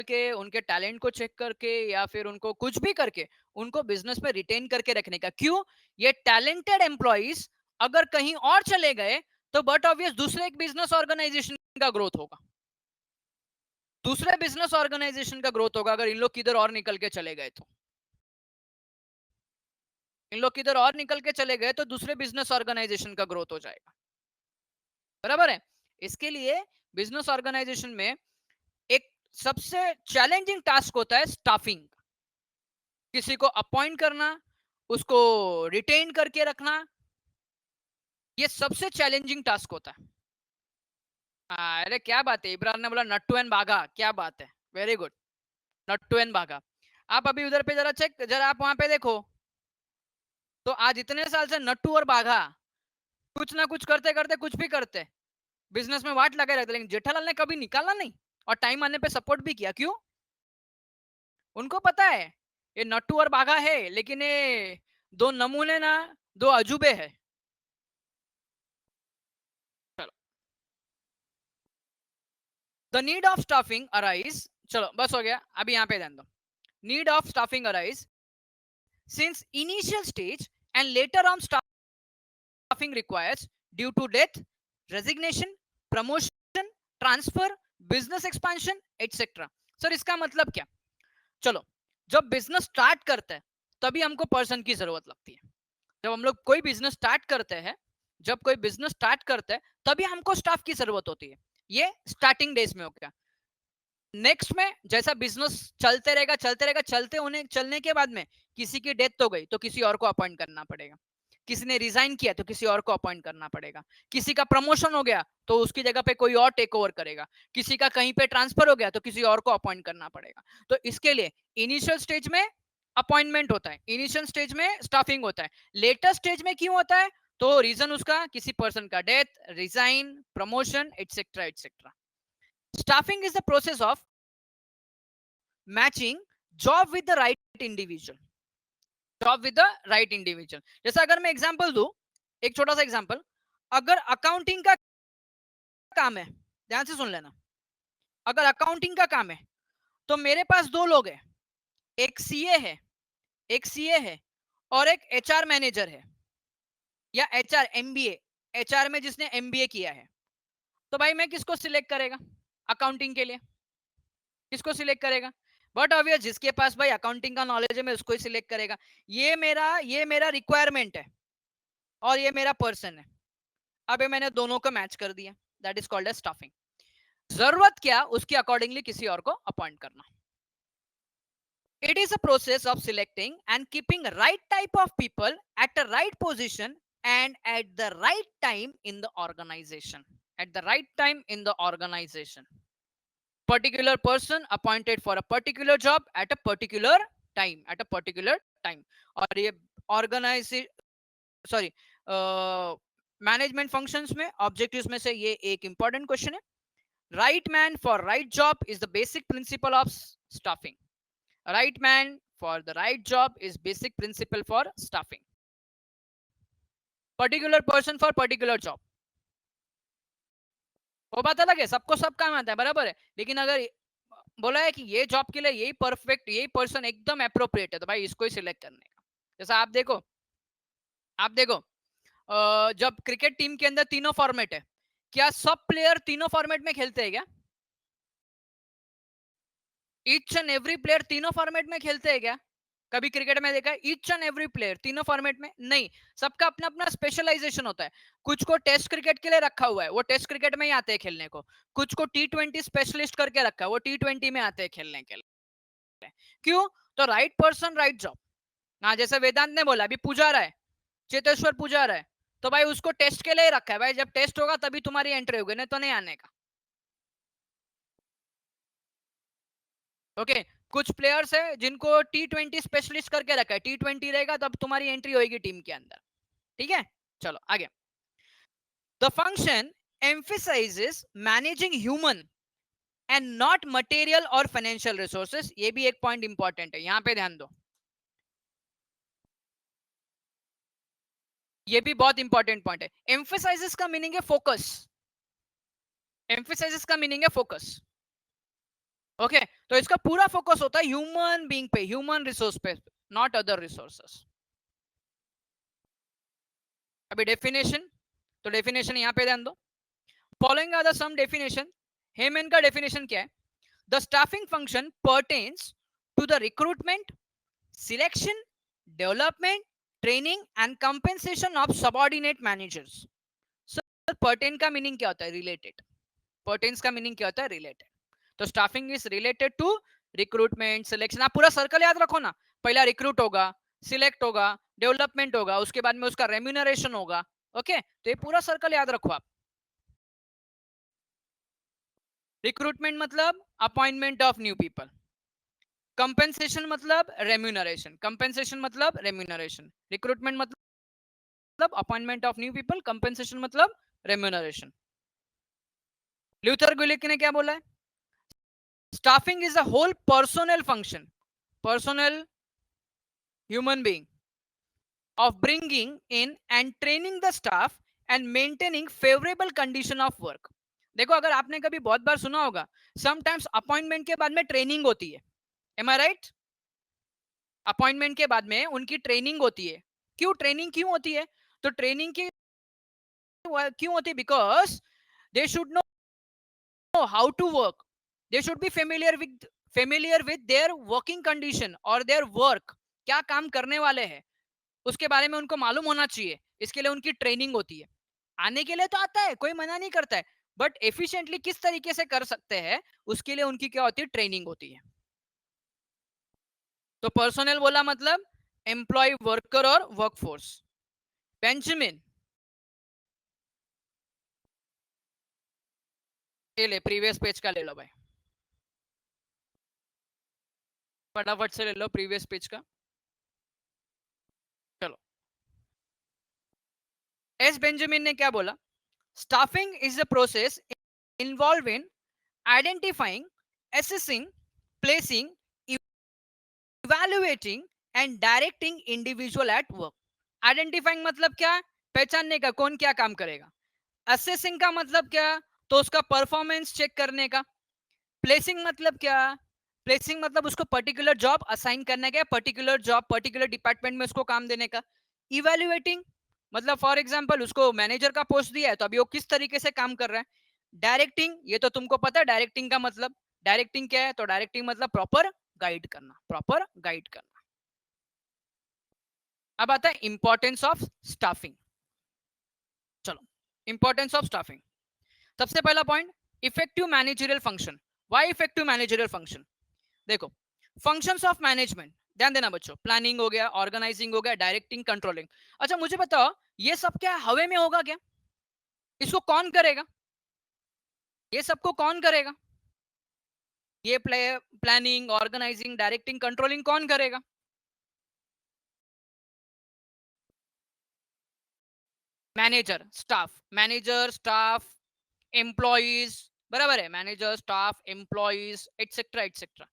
के, उनके टैलेंट को चेक करके या फिर उनको कुछ भी करके उनको बिजनेस में रिटेन करके रखने का। क्यों? ये टैलेंटेड एम्प्लॉइज अगर कहीं और चले गए तो बट ऑब्वियस दूसरे एक बिजनेस ऑर्गेनाइजेशन का ग्रोथ होगा, दूसरे बिजनेस ऑर्गेनाइजेशन का ग्रोथ होगा अगर इन लोग किधर और निकल के चले गए तो। इन लोग किधर और निकल के चले गए तो दूसरे बिजनेस ऑर्गेनाइजेशन का ग्रोथ हो जाएगा, बराबर है। इसके लिए बिजनेस ऑर्गेनाइजेशन में एक सबसे चैलेंजिंग टास्क होता है स्टाफिंग। किसी को अपॉइंट करना, उसको रिटेन करके रखना, ये सबसे चैलेंजिंग टास्क होता है। अरे क्या बात है, इब्रान ने बोला नट्टू एंड बाघा, क्या बात है, वेरी गुड, नट्टू एंड बाघा। आप अभी उधर पे जरा चेक, जरा आप वहां पे देखो तो आज इतने साल से नट्टू और बाघा कुछ ना कुछ करते करते कुछ भी करते, बिजनेस में वाट लगे रहते, लेकिन जेठालाल ने कभी निकाला नहीं और टाइम आने पे सपोर्ट भी किया। क्यों? उनको पता है ये नट्टू और बाघा है, लेकिन ये दो नमूने ना, दो अजूबे है। चलो, the need of staffing arise, चलो बस हो गया, अभी यहाँ पे ध्यान दो। Need of staffing arise since initial stage and later on staffing requires due to death, resignation, promotion, transfer, business expansion etc. Sir इसका मतलब क्या? चलो, जब बिजनेस स्टार्ट करते हैं तभी हमको पर्सन की जरूरत लगती है। जब हम लोग कोई बिजनेस स्टार्ट करते हैं, जब कोई बिजनेस स्टार्ट करते हैं तभी हमको स्टाफ की जरूरत होती है। ये स्टार्टिंग डेज में हो गया। नेक्स्ट में जैसा बिजनेस चलते रहेगा चलते रहेगा, चलने के बाद में किसी की डेथ हो गई तो किसी और को अपॉइंट करना पड़ेगा, किसी ने रिजाइन किया तो किसी और को अपॉइंट करना पड़ेगा, किसी का प्रमोशन हो गया तो उसकी जगह पे कोई और टेक ओवर करेगा, किसी का कहीं पे ट्रांसफर हो गया तो किसी और को अपॉइंट करना पड़ेगा। तो इसके लिए इनिशियल स्टेज में अपॉइंटमेंट होता है, इनिशियल स्टेज में स्टाफिंग होता है। लेटर स्टेज में क्यों होता है? तो रीजन उसका किसी पर्सन का death, resign, promotion etcetera etcetera. Staffing is the process of matching job with the right individual, job with the right individual. जैसा अगर मैं एग्जांपल दूं, एक छोटा सा एग्जांपल, अगर अकाउंटिंग का काम है, ध्यान से सुन लेना, अगर अकाउंटिंग का काम है तो मेरे पास दो लोग हैं, एक सीए है, एक सीए है और एक एचआर मैनेजर है, या एचआर एमबीए, एचआर में जिसने एमबीए किया है। तो भाई मैं किसको सिलेक्ट करेगा अकाउंटिंग के लिए? किसको सिलेक्ट करेगा? बट ऑब्वियस जिसके पास भाई अकाउंटिंग का नॉलेज है मैं उसको ही सिलेक्ट करेगा। ये मेरा रिक्वायरमेंट है और ये मेरा पर्सन है। अब मैंने दोनों को मैच कर दिया, that is called as staffing. जरूरत क्या, उसके अकॉर्डिंगली किसी और को अपॉइंट करना। It is a process of selecting and keeping right type of people at the right position and at the right time in the organisation, at the right time in the organisation. particular person appointed for a particular job at a particular time, at a particular time। और ये organisation, sorry, management functions में objectives में से ये एक important question है। Right man for right job is the basic principle of staffing. Right man for the right job is basic principle for staffing. Particular person for particular job, वो बात अलग है, सबको सब काम आता है, बराबर है। लेकिन अगर बोला है कि ये जॉब के लिए यही परफेक्ट, यही पर्सन एकदम अप्रोप्रिएट है, तो भाई इसको ही सिलेक्ट करने का। जैसा आप देखो, आप देखो, जब क्रिकेट टीम के अंदर तीनों फॉर्मेट है, क्या सब प्लेयर तीनों फॉर्मेट में खेलते हैं क्या? ईच एंड एवरी प्लेयर तीनों फॉर्मेट में खेलते हैं क्या? कभी क्रिकेट में देखा है ईच एंड एवरी प्लेयर तीनों फॉर्मेट में? नहीं, सबका अपना अपना स्पेशलाइजेशन होता है। कुछ को टेस्ट क्रिकेट के लिए रखा हुआ है, वो टेस्ट क्रिकेट में ही आते हैं खेलने को। कुछ को T20 स्पेशलिस्ट करके रखा है, वो T20 में आते हैं खेलने के लिए। क्यों? तो राइट पर्सन राइट जॉब। हाँ, जैसे वेदांत ने बोला अभी पुजारा है, चेतेश्वर पुजारा है, तो भाई उसको टेस्ट के लिए रखा है। भाई जब टेस्ट होगा तभी तुम्हारी एंट्री होगी, नहीं तो नहीं आने का। ओके, कुछ प्लेयर्स है जिनको T20 स्पेशलिस्ट करके रखा है, T20 रहेगा तब तुम्हारी एंट्री होगी टीम के अंदर। ठीक है, चलो आगे। The function emphasizes managing human and not material और फाइनेंशियल रिसोर्सेस। ये भी एक पॉइंट इंपॉर्टेंट है, यहां पे ध्यान दो, ये भी बहुत इंपॉर्टेंट पॉइंट है। एम्फेसाइजेस का मीनिंग है फोकस, एम्फेसाइजेस का मीनिंग है फोकस। ओके, तो इसका पूरा फोकस होता है ह्यूमन बीइंग पे, ह्यूमन रिसोर्स पे, नॉट अदर रिसोर्सेस। अभी डेफिनेशन, तो डेफिनेशन यहां पे ध्यान दो। Following are the some definition. Haimann का डेफिनेशन क्या है? The staffing function pertains to the recruitment, selection, development, training and compensation of subordinate managers. Sir pertain का मीनिंग क्या होता है? रिलेटेड। पर्टेन्स का मीनिंग क्या होता है? रिलेटेड। तो staffing is related to recruitment, selection. आप पूरा सर्कल याद रखो ना, पहला रिक्रूट होगा, सिलेक्ट होगा, डेवलपमेंट होगा, उसके बाद में उसका रेम्यूनरेशन होगा। ओके, तो ये पूरा सर्कल याद रखो आप। रिक्रूटमेंट मतलब appointment of new people, compensation मतलब रेम्यूनरेशन, कंपेंसेशन मतलब रेम्यूनरेशन, रिक्रूटमेंट मतलब appointment of new people, compensation मतलब रेम्यूनरेशन। ल्यूथर गुलिक ने क्या बोला है? Staffing is a whole personnel function, personnel human being of bringing in and training the staff and maintaining favorable condition of work। देखो अगर आपने कभी बहुत बार सुना होगा समटाइम्स अपॉइंटमेंट के बाद में ट्रेनिंग होती है, एम आई राइट? अपॉइंटमेंट के बाद में उनकी ट्रेनिंग होती है। क्यों ट्रेनिंग क्यों होती है? तो ट्रेनिंग की क्यों होती है? Because they should know how to work, they should be familiar with their working condition और देयर वर्क, क्या काम करने वाले हैं उसके बारे में उनको मालूम होना चाहिए। इसके लिए उनकी ट्रेनिंग होती है। आने के लिए तो आता है, कोई मना नहीं करता है, बट एफिशिएंटली किस तरीके से कर सकते हैं उसके लिए उनकी क्या होती है? ट्रेनिंग होती है। तो पर्सनल बोला मतलब एम्प्लॉय, वर्कर और वर्कफोर्स। बेंजामिन, ये ले प्रीवियस पेज का ले लो भाई, फटाफट से ले लो प्रीवियस पेज का। चलो, एस बेंजामिन ने क्या बोला? Staffing is a process involve in identifying, assessing, placing, evaluating and directing individual at work। Identifying मतलब क्या? पहचानने का कौन क्या काम करेगा। असेसिंग का मतलब क्या? तो उसका परफॉर्मेंस चेक करने का। प्लेसिंग मतलब क्या? प्लेसिंग मतलब उसको पर्टिकुलर जॉब असाइन करने का, पर्टिकुलर जॉब पर्टिकुलर डिपार्टमेंट में उसको काम देने का। इवेल्युएटिंग मतलब फॉर एग्जांपल उसको मैनेजर का पोस्ट दिया है तो अभी वो किस तरीके से काम कर रहा है। डायरेक्टिंग, ये तो तुमको पता है डायरेक्टिंग का मतलब। डायरेक्टिंग क्या है? तो डायरेक्टिंग मतलब प्रॉपर गाइड करना, प्रॉपर गाइड करना। अब आता है इंपॉर्टेंस ऑफ स्टाफिंग। चलो, इंपॉर्टेंस ऑफ स्टाफिंग। सबसे पहला point, effective managerial function. Why effective managerial function? देखो, फंक्शंस ऑफ मैनेजमेंट ध्यान देना बच्चों। प्लानिंग हो गया, ऑर्गेनाइजिंग हो गया, डायरेक्टिंग, कंट्रोलिंग। अच्छा मुझे बताओ, ये सब क्या हवे में होगा क्या? इसको कौन करेगा? ये सबको कौन करेगा? ये प्लानिंग, ऑर्गेनाइजिंग, डायरेक्टिंग, कंट्रोलिंग कौन करेगा? Manager, staff, manager, staff, employees, बराबर है। Manager, staff, employees etcetera etcetera,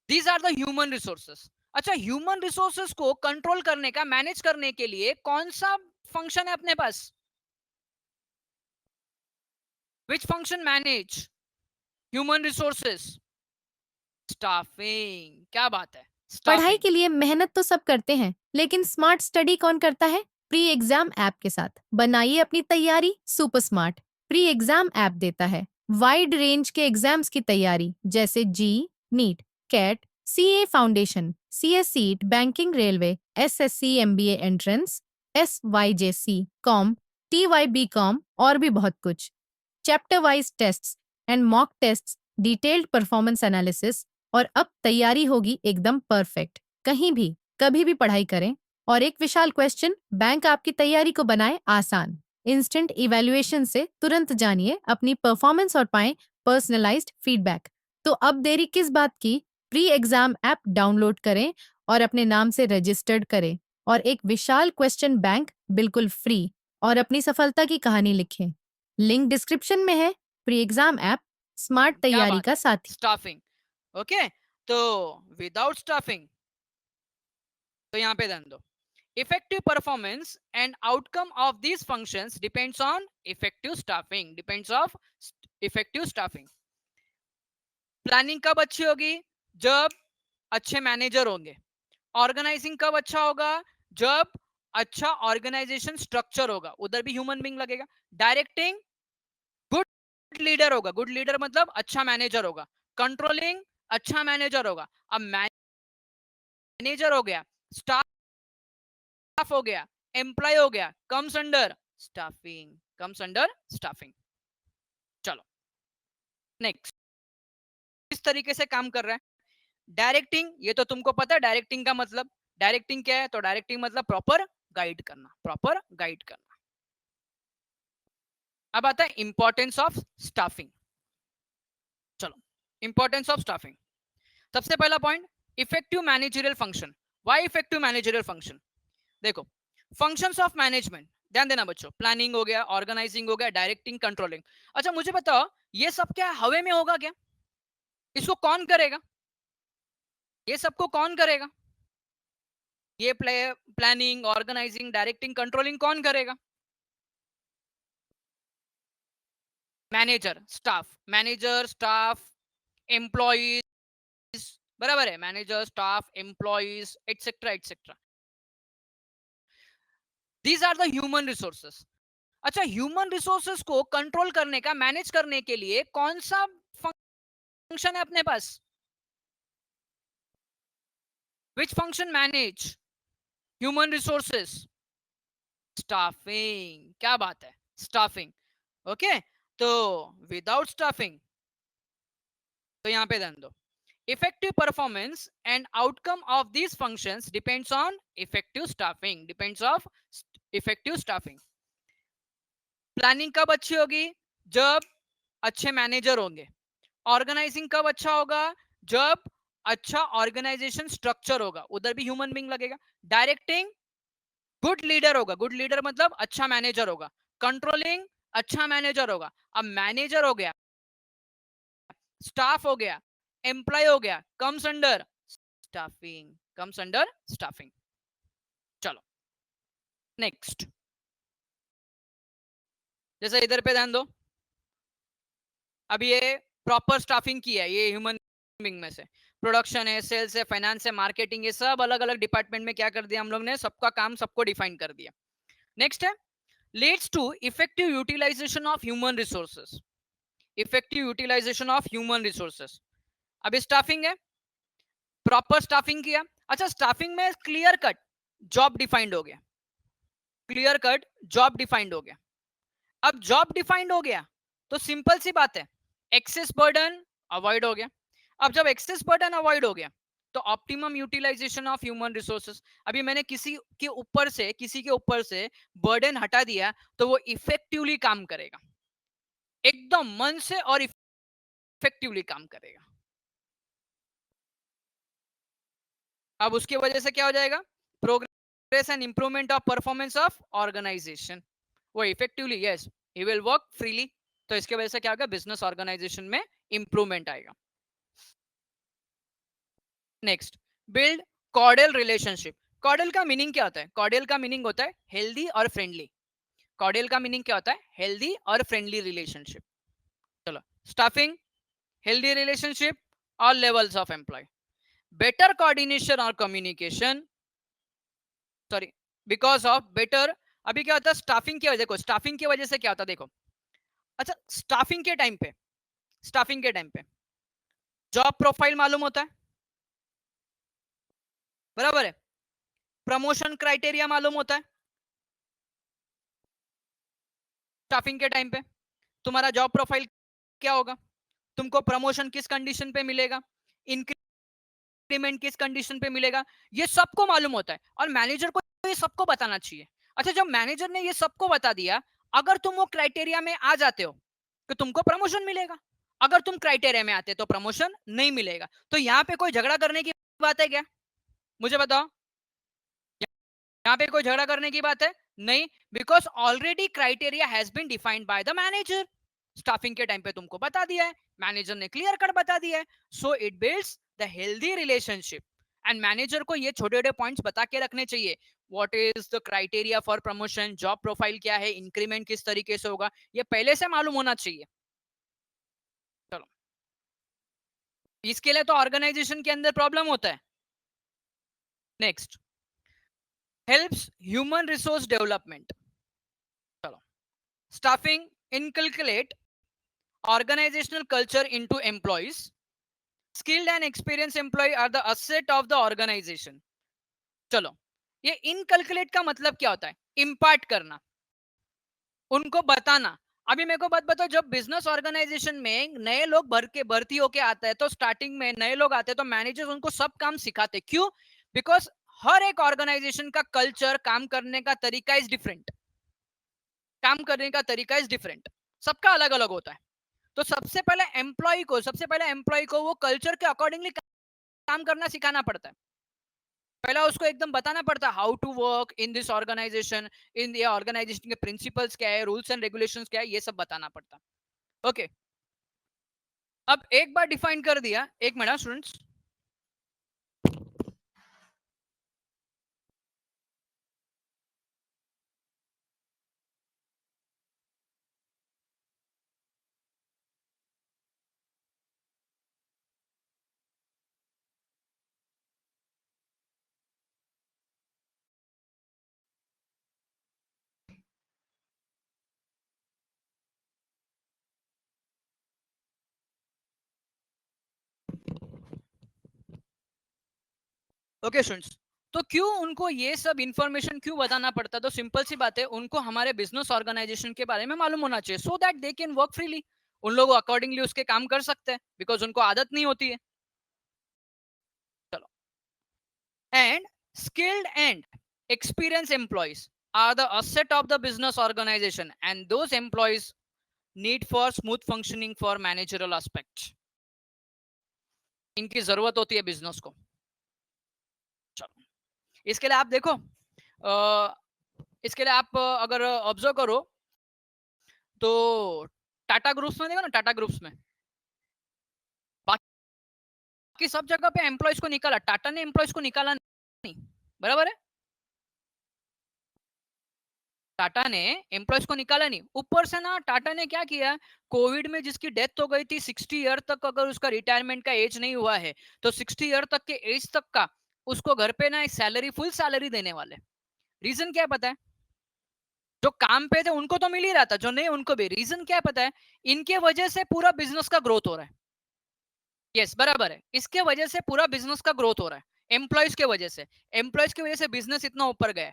these are the human resources. अच्छा, ह्यूमन रिसोर्सेस को कंट्रोल करने का, मैनेज करने के लिए कौन सा फंक्शन है अपने पास? Which function manage human resources? Staffing. क्या बात है, पढ़ाई स्टाफिंग। के लिए मेहनत तो सब करते हैं, लेकिन स्मार्ट स्टडी कौन करता है? प्री एग्जाम ऐप के साथ बनाइए अपनी तैयारी super smart. Pre exam app देता है वाइड रेंज के एग्जाम्स की तैयारी, जैसे JEE, NEET, CAT, CA foundation, CS seat, banking, railway, SSC, MBA entrance, SYJC, com, TYB com और भी बहुत कुछ। Chapter wise tests and mock tests, detailed performance analysis, और अब तैयारी होगी एकदम परफेक्ट। कहीं भी कभी भी पढ़ाई करें। और एक विशाल क्वेश्चन बैंक आपकी तैयारी को बनाए आसान। इंस्टेंट इवैल्यूएशन से तुरंत जानिए अपनी परफॉर्मेंस और पाएं पर्सनलाइज्ड फीडबैक। तो अब देरी किस बात की? प्री एग्जाम ऐप डाउनलोड करें और अपने नाम से रजिस्टर्ड करें और एक विशाल क्वेश्चन बैंक बिल्कुल फ्री और अपनी सफलता की कहानी लिखें। लिंक डिस्क्रिप्शन में है। प्री एग्जाम ऐप स्मार्ट क्या तैयारी बात का है, साथी। स्टाफिंग। ओके, तो विदाउट स्टाफिंग, तो यहाँ पे ध्यान दो, effective performance and outcome of these functions depends on effective staffing, depends of effective staffing। Planning कब अच्छी होगी? जब अच्छे मैनेजर होंगे। ऑर्गेनाइजिंग कब अच्छा होगा? जब अच्छा ऑर्गेनाइजेशन स्ट्रक्चर होगा, उधर भी ह्यूमन बीइंग लगेगा। डायरेक्टिंग, गुड लीडर होगा, गुड लीडर मतलब अच्छा मैनेजर होगा। कंट्रोलिंग, अच्छा मैनेजर होगा। अब मैनेजर हो गया, स्टाफ हो गया, एम्प्लॉय हो गया, comes under staffing, comes under staffing. चलो नेक्स्ट, किस तरीके से काम कर रहा है? डायरेक्टिंग, ये तो तुमको पता है डायरेक्टिंग का मतलब। डायरेक्टिंग क्या है? तो डायरेक्टिंग मतलब प्रॉपर गाइड करना, प्रॉपर गाइड करना। अब आता है इंपॉर्टेंस ऑफ स्टाफिंग। चलो, इंपॉर्टेंस ऑफ स्टाफिंग। सबसे पहला point, effective managerial function. Why effective managerial function? देखो, फंक्शंस ऑफ मैनेजमेंट, ध्यान देना बच्चों। प्लानिंग हो गया, ऑर्गेनाइजिंग हो गया, डायरेक्टिंग, कंट्रोलिंग। अच्छा मुझे बताओ, ये सब क्या हवे में होगा क्या? इसको कौन करेगा? ये सबको कौन करेगा? ये प्लानिंग, ऑर्गेनाइजिंग, डायरेक्टिंग, कंट्रोलिंग कौन करेगा? Manager, staff, manager, staff, employees, बराबर है। Manager, staff, employees, etcetera etcetera, these are the human resources. अच्छा, ह्यूमन रिसोर्सेस को कंट्रोल करने का, मैनेज करने के लिए कौन सा फंक्शन है अपने पास? Which function manage human resources? Staffing. क्या बात है, स्टाफिंग। ओके, तो विदाउट स्टाफिंग, तो यहां पे ध्यान दो, effective performance and outcome of these functions depends on effective staffing, depends of effective staffing। Planning कब अच्छी होगी? जब अच्छे मैनेजर होंगे। ऑर्गेनाइजिंग कब अच्छा होगा? जब अच्छा ऑर्गेनाइजेशन स्ट्रक्चर होगा, उधर भी ह्यूमन बीइंग लगेगा। डायरेक्टिंग, गुड लीडर होगा, गुड लीडर मतलब अच्छा मैनेजर होगा। कंट्रोलिंग, अच्छा मैनेजर होगा। अब मैनेजर हो गया, स्टाफ हो गया, एम्प्लॉय हो गया, comes under staffing, comes under staffing. चलो नेक्स्ट, जैसे इधर पे ध्यान दो। अब ये प्रॉपर स्टाफिंग की है, ये ह्यूमन बीइंग में से प्रोडक्शन है, सेल्स है, फाइनेंस है, मार्केटिंग, ये सब अलग अलग डिपार्टमेंट में क्या कर दिया हम लोग ने, सबका काम सबको डिफाइन कर दिया। नेक्स्ट है, leads to effective utilisation of human resources. Effective utilisation of human resources. अभी स्टाफिंग है, प्रॉपर स्टाफिंग किया। अच्छा, स्टाफिंग में क्लियर कट जॉब डिफाइंड हो गया, क्लियर कट जॉब डिफाइंड हो गया। अब जॉब डिफाइंड हो गया तो सिंपल सी बात है, एक्सेस बर्डन अवॉइड हो गया। अब जब एक्सेस बर्डन अवॉइड हो गया तो optimum utilisation of human resources. अभी मैंने किसी के ऊपर से बर्डन हटा दिया तो वो इफेक्टिवली काम करेगा, एकदम मन से और इफेक्टिवली काम करेगा। अब उसकी वजह से क्या हो जाएगा? Progress and improvement of performance of organisation. वो effectively, yes, he will work freely, तो इसके वजह से क्या होगा? बिजनेस ऑर्गेनाइजेशन में इंप्रूवमेंट आएगा। Next, build cordial relationship. Cordial का मीनिंग क्या होता है? कॉर्डियल का मीनिंग होता है हेल्दी और फ्रेंडली। कॉर्डियल का मीनिंग क्या होता है? हेल्दी और फ्रेंडली रिलेशनशिप। चलो, staffing, healthy relationship, all levels of employ, better coordination और communication, sorry, because of better. अभी क्या होता है स्टाफिंग की वजह, देखो स्टाफिंग की वजह से क्या होता है, देखो। अच्छा, स्टाफिंग के टाइम पे जॉब प्रोफाइल मालूम होता है, बराबर है। प्रमोशन क्राइटेरिया मालूम होता है। स्टाफिंग के टाइम पे तुम्हारा जॉब प्रोफाइल क्या होगा, तुमको प्रमोशन किस कंडीशन पे मिलेगा, इंक्रीमेंट किस कंडीशन पे मिलेगा, ये सबको मालूम होता है और मैनेजर को ये सबको बताना चाहिए। अच्छा, जब मैनेजर ने ये सबको बता दिया, अगर तुम वो क्राइटेरिया में आ जाते हो तो तुमको प्रमोशन मिलेगा, अगर तुम क्राइटेरिया में आते तो प्रमोशन नहीं मिलेगा। तो यहाँ पे कोई झगड़ा करने की बात है क्या? मुझे बताओ, यहाँ पे कोई झगड़ा करने की बात है? नहीं, because already criteria has been defined by the manager. Staffing के टाइम पे तुमको बता दिया है, मैनेजर ने क्लियर कट बता दिया है। So it builds the healthy relationship. And manager को ये छोटे छोटे पॉइंट्स बता के रखने चाहिए। What is the criteria for promotion, job profile क्या है, इंक्रीमेंट किस तरीके से होगा, ये पहले से मालूम होना चाहिए। चलो इसके लिए तो ऑर्गेनाइजेशन के अंदर प्रॉब्लम होता है. Next, helps human resource development. चलो, staffing इनकलकुलेट organizational culture into employees. Skilled and experienced employee are the asset of the organization. चलो, ये इनकलकुलेट का मतलब क्या होता है? इम्पार्ट करना, उनको बताना. अभी मेरे को बात बताओ, जब बिजनेस ऑर्गेनाइजेशन में नए लोग भर्ती होके आते हैं, तो स्टार्टिंग में नए लोग आते हैं तो मैनेजर्स उनको सब काम सिखाते. क्यों? बिकॉज हर एक ऑर्गेनाइजेशन का कल्चर, काम करने का तरीका इज डिफरेंट. काम करने का तरीका इज डिफरेंट, सबका अलग अलग होता है. तो सबसे पहले एम्प्लॉय को वो कल्चर के अकॉर्डिंगली काम करना सिखाना पड़ता है. पहला उसको एकदम बताना पड़ता है how to work in this organisation, in ये ऑर्गेनाइजेशन के प्रिंसिपल्स क्या है, रूल्स एंड रेगुलेशंस क्या है, ये सब बताना पड़ता है. ओके, अब एक बार डिफाइन कर दिया. एक मिनट स्टूडेंट्स. ओके स्टूडेंट्स, तो क्यों उनको ये सब इंफॉर्मेशन क्यों बताना पड़ता है? तो सिंपल सी बात है, उनको हमारे बिजनेस ऑर्गेनाइजेशन के बारे में मालूम होना चाहिए, so that they can work freely. उन लोग अकॉर्डिंगली उसके काम कर सकते हैं, बिकॉज उनको आदत नहीं होती है. चलो, and skilled and experienced employees are the asset of the business organization, and those employees need for smooth functioning for managerial aspects. इनकी जरूरत होती है बिजनेस को. चलो, इसके लिए आप देखो, इसके लिए आप अगर ऑब्जर्व करो तो टाटा ग्रुप्स में देखो ना, टाटा ग्रुप्स में बाकी सब जगह पे एम्प्लॉयज को निकाला, टाटा ने एम्प्लॉयज को निकाला नहीं. बराबर है, टाटा ने एम्प्लॉयज को निकाला नहीं. ऊपर से ना टाटा ने क्या किया, कोविड में जिसकी डेथ हो गई थी, 60 ईयर तक अगर उसका रिटायरमेंट का एज नहीं हुआ है, तो 60 ईयर तक के एज तक का उसको घर पे ना सैलरी, फुल सैलरी देने वाले. रीजन क्या पता है? जो काम पे थे उनको तो मिल ही रहा था, जो नहीं उनको भी. रीजन क्या पता है? इनके वजह से पूरा बिजनेस का ग्रोथ हो रहा है. यस, बराबर है, इसके वजह से पूरा बिजनेस का ग्रोथ हो रहा है, एम्प्लॉयज के वजह से. एम्प्लॉयज की वजह से बिजनेस इतना ऊपर गया.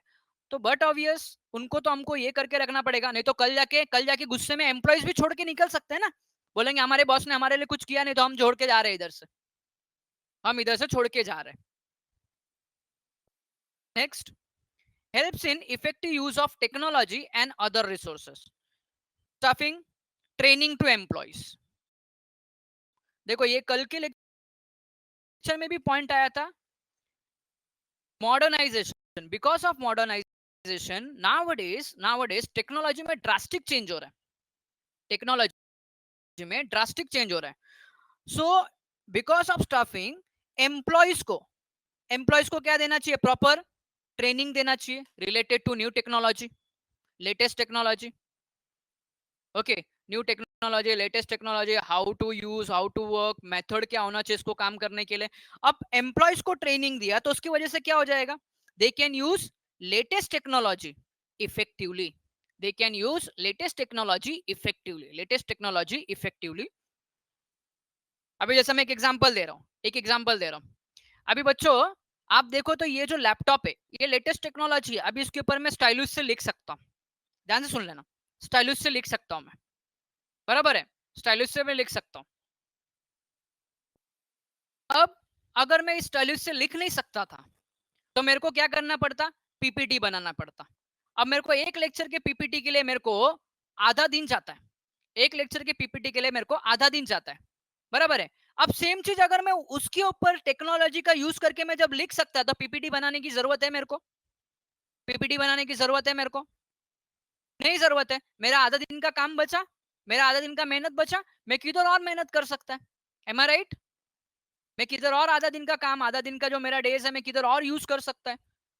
तो बट ऑब्वियस उनको तो हमको ये करके रखना पड़ेगा, नहीं तो कल जाके गुस्से में एम्प्लॉयज भी छोड़ के निकल सकते हैं ना. बोलेंगे हमारे बॉस ने हमारे लिए कुछ किया नहीं, तो हम छोड़ के जा रहे हैं इधर से, हम इधर से छोड़ के जा रहे हैं. Next, helps in effective use of technology and other resources. Staffing, training to employees. देखो, ये कल के लेक्चर में भी पॉइंट आया था, modernisation. Because of modernisation nowadays technology में ड्रास्टिक चेंज हो रहा है. टेक्नोलॉजी में ड्रास्टिक चेंज हो रहा है. So because of staffing, employees को क्या देना चाहिए? प्रॉपर ट्रेनिंग देना चाहिए related to new technology, latest technology. Okay, new technology, latest technology, how to use, how to work, method क्या होना चाहिए इसको काम करने के लिए. अब एम्प्लॉयज को ट्रेनिंग दिया तो उसकी वजह से क्या हो जाएगा? They can use latest technology effectively. They can use latest technology effectively, latest technology effectively. अभी जैसे मैं एक एग्जांपल दे रहा हूँ. अभी बच्चों आप देखो तो ये जो लैपटॉप है, ये लेटेस्ट टेक्नोलॉजी है. अभी इसके ऊपर मैं स्टाइलस से लिख सकता हूँ. ध्यान से सुन लेना, स्टाइलस से लिख सकता हूँ मैं. बराबर है, स्टाइलिश से मैं लिख सकता हूं. अब अगर मैं स्टाइलिश से लिख नहीं सकता था, तो मेरे को क्या करना पड़ता? पीपीटी बनाना पड़ता. अब मेरे को एक लेक्चर के पीपीटी के लिए मेरे को आधा दिन जाता है. एक लेक्चर के पीपीटी के लिए मेरे को आधा दिन जाता है. बराबर है. अब सेम चीज अगर मैं उसके ऊपर टेक्नोलॉजी का यूज करके मैं जब लिख सकता, तो पीपीटी बनाने की जरूरत है मेरे को? पीपीटी बनाने की जरूरत है मेरे को? नहीं जरूरत है. मेरा आधा दिन का काम बचा, मेरा आधा दिन का मेहनत बचा, मैं किधर और मेहनत कर सकता है. एम आई राइट? मैं किधर और आधा दिन का काम, आधा दिन का जो मेरा डेज है, मैं किधर और यूज कर सकता है.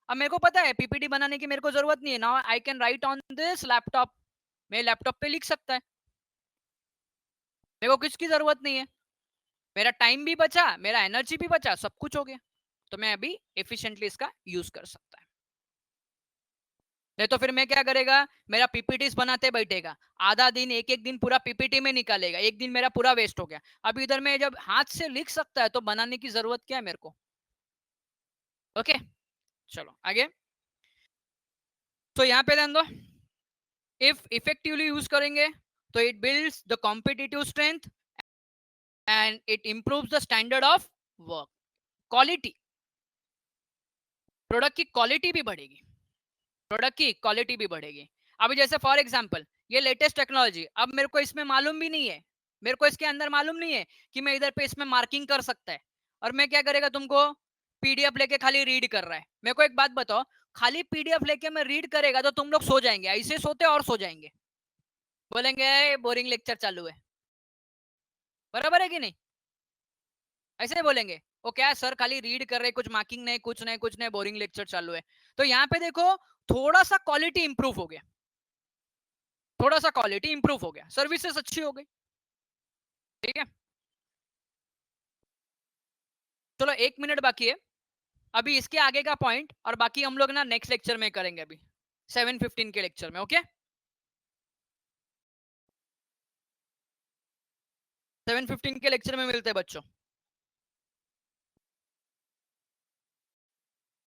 अब मेरे को पता है पीपीटी बनाने की मेरे को जरूरत नहीं है. Now I can write on this laptop. मैं लैपटॉप पे लिख सकता है, मेरे को किसकी जरूरत नहीं है. मेरा टाइम भी बचा, मेरा एनर्जी भी बचा, सब कुछ हो गया। तो मैं अभी एफिशिएंटली इसका यूज कर सकता है। नहीं तो फिर मैं क्या करेगा, मेरा पीपीटीज बनाते बैठेगा, आधा दिन एक एक दिन पूरा पीपीटी में निकालेगा, एक दिन मेरा पूरा वेस्ट हो गया। अब इधर में जब हाथ से लिख सकता है तो बनाने की जरूरत क्या है मेरे को। ओके, चलो आगे। तो यहाँ पे ध्यान दो, इफ इफेक्टिवली यूज करेंगे तो it builds the competitive strength and it improves the standard of work. Quality, product की क्वालिटी भी बढ़ेगी, प्रोडक्ट की क्वालिटी भी बढ़ेगी। अभी जैसे फॉर एग्जांपल ये लेटेस्ट टेक्नोलॉजी, अब मेरे को इसमें मालूम भी नहीं है, मेरे को इसके अंदर मालूम नहीं है कि मैं इधर पे इसमें मार्किंग कर सकता है, और मैं क्या करेगा, तुमको पीडीएफ लेके खाली रीड कर रहा है। मेरे को एक बात बताओ, खाली पीडीएफ लेके मैं रीड करेगा तो तुम लोग सो जाएंगे, ऐसे सोते और सो जाएंगे, बोलेंगे बोरिंग लेक्चर चालू है, बराबर है कि नहीं? ऐसे बोलेंगे, वो क्या है सर खाली रीड कर रहे, कुछ मार्किंग नहीं, कुछ नहीं, कुछ नहीं, बोरिंग लेक्चर चालू है। तो यहाँ पे देखो थोड़ा सा क्वालिटी इंप्रूव हो गया, थोड़ा सा क्वालिटी इंप्रूव हो गया, सर्विसेज अच्छी हो गई। ठीक है, चलो 1 मिनट बाकी है अभी इसके आगे का पॉइंट, और बाकी हम लोग ना नेक्स्ट लेक्चर में करेंगे, अभी 7:15 के लेक्चर में। ओके, 7:15 के लेक्चर में मिलते हैं बच्चों।